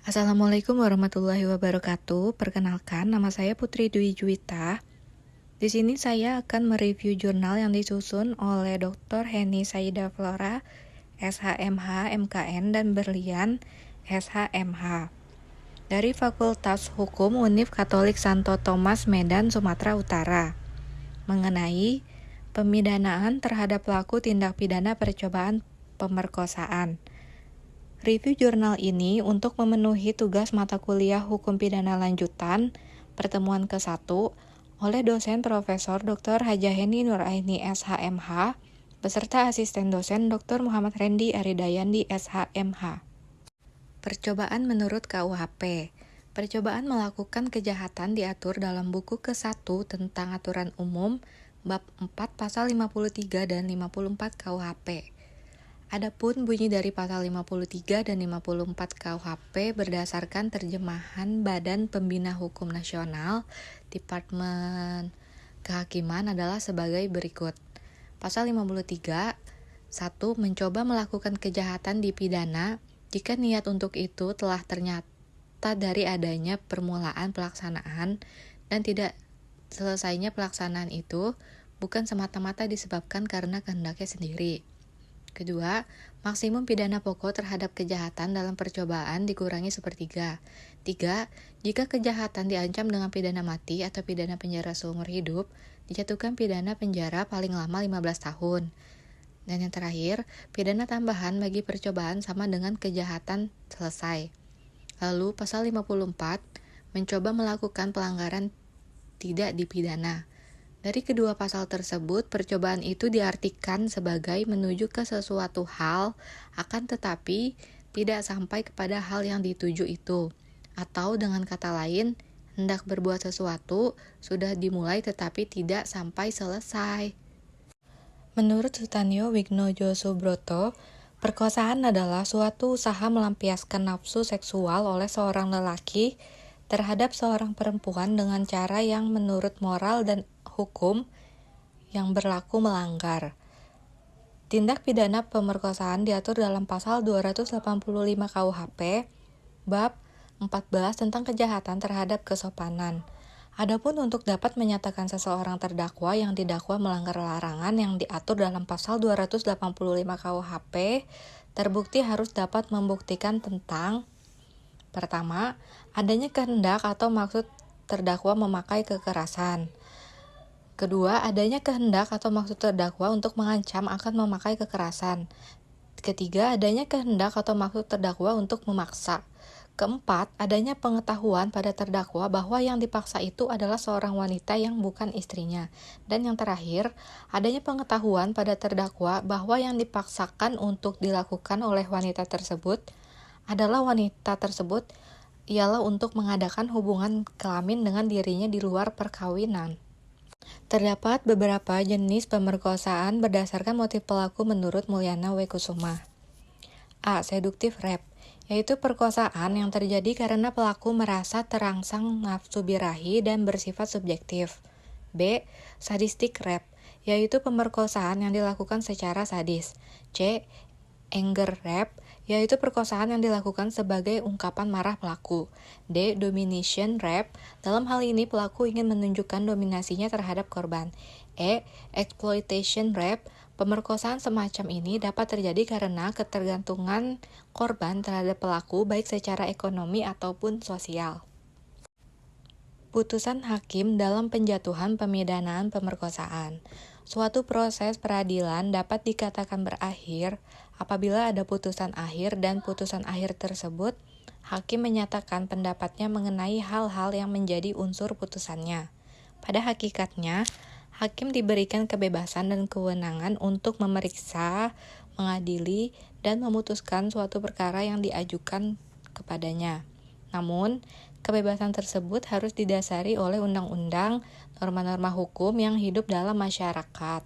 Assalamualaikum warahmatullahi wabarakatuh. Perkenalkan, nama saya Putri Dwi Juwita. Di sini saya akan mereview jurnal yang disusun oleh Dr. Heni Saida Flora, SHMH, MKN, dan Berlian, SHMH. Dari Fakultas Hukum Univ Katolik Santo Thomas Medan, Sumatera Utara. Mengenai pemidanaan terhadap pelaku tindak pidana percobaan pemerkosaan. Review jurnal ini untuk memenuhi tugas mata kuliah Hukum Pidana Lanjutan pertemuan ke-1 oleh dosen Profesor Dr. Hajah Heni Nuraini SHMH beserta asisten dosen Dr. Muhammad Rendi Aridayandi SHMH. Percobaan menurut KUHP. Percobaan melakukan kejahatan diatur dalam buku ke-1 tentang aturan umum bab 4 pasal 53 dan 54 KUHP. Adapun bunyi dari pasal 53 dan 54 KUHP berdasarkan terjemahan Badan Pembina Hukum Nasional Departemen Kehakiman adalah sebagai berikut. Pasal 53, 1. Mencoba melakukan kejahatan dipidana jika niat untuk itu telah ternyata dari adanya permulaan pelaksanaan dan tidak selesainya pelaksanaan itu bukan semata-mata disebabkan karena kehendaknya sendiri. Kedua, maksimum pidana pokok terhadap kejahatan dalam percobaan dikurangi sepertiga. 3. Jika kejahatan diancam dengan pidana mati atau pidana penjara seumur hidup, dijatuhkan pidana penjara paling lama 15 tahun. Dan yang terakhir, pidana tambahan bagi percobaan sama dengan kejahatan selesai. Lalu, pasal 54, mencoba melakukan pelanggaran tidak dipidana. Dari kedua pasal tersebut, percobaan itu diartikan sebagai menuju ke sesuatu hal, akan tetapi tidak sampai kepada hal yang dituju itu. Atau dengan kata lain, hendak berbuat sesuatu, sudah dimulai tetapi tidak sampai selesai. Menurut Sutanyo Wignojo Subroto, perkosaan adalah suatu usaha melampiaskan nafsu seksual oleh seorang lelaki terhadap seorang perempuan dengan cara yang menurut moral dan hukum yang berlaku melanggar. Tindak pidana pemerkosaan diatur dalam pasal 285 KUHP bab 14 tentang kejahatan terhadap kesopanan. Adapun untuk dapat menyatakan seseorang terdakwa yang didakwa melanggar larangan yang diatur dalam pasal 285 KUHP, terbukti harus dapat membuktikan tentang: pertama, adanya kehendak atau maksud terdakwa memakai kekerasan. Kedua, adanya kehendak atau maksud terdakwa untuk mengancam akan memakai kekerasan. Ketiga, adanya kehendak atau maksud terdakwa untuk memaksa. Keempat, adanya pengetahuan pada terdakwa bahwa yang dipaksa itu adalah seorang wanita yang bukan istrinya. Dan yang terakhir, adanya pengetahuan pada terdakwa bahwa yang dipaksakan untuk dilakukan oleh wanita tersebut adalah wanita tersebut ialah untuk mengadakan hubungan kelamin dengan dirinya di luar perkawinan. Terdapat beberapa jenis pemerkosaan berdasarkan motif pelaku menurut Mulyana W. Kusuma. A. Seduktif rape, yaitu perkosaan yang terjadi karena pelaku merasa terangsang nafsu birahi dan bersifat subjektif. B. Sadistic rape, yaitu pemerkosaan yang dilakukan secara sadis. C. Anger rape, yaitu perkosaan yang dilakukan sebagai ungkapan marah pelaku. D. Domination rape, dalam hal ini pelaku ingin menunjukkan dominasinya terhadap korban. E. Exploitation rape, pemerkosaan semacam ini dapat terjadi karena ketergantungan korban terhadap pelaku baik secara ekonomi ataupun sosial. Putusan hakim dalam penjatuhan pemidanaan pemerkosaan. Suatu proses peradilan dapat dikatakan berakhir apabila ada putusan akhir dan putusan akhir tersebut hakim menyatakan pendapatnya mengenai hal-hal yang menjadi unsur putusannya. Pada hakikatnya, hakim diberikan kebebasan dan kewenangan untuk memeriksa, mengadili, dan memutuskan suatu perkara yang diajukan kepadanya. Namun, kebebasan tersebut harus didasari oleh undang-undang, norma-norma hukum yang hidup dalam masyarakat,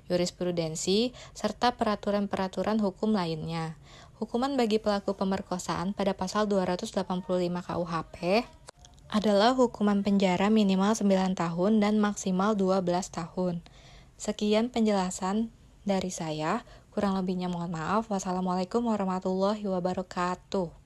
jurisprudensi, serta peraturan-peraturan hukum lainnya. Hukuman bagi pelaku pemerkosaan pada pasal 285 KUHP adalah hukuman penjara minimal 9 tahun dan maksimal 12 tahun. Sekian penjelasan dari saya, kurang lebihnya mohon maaf. Wassalamualaikum warahmatullahi wabarakatuh.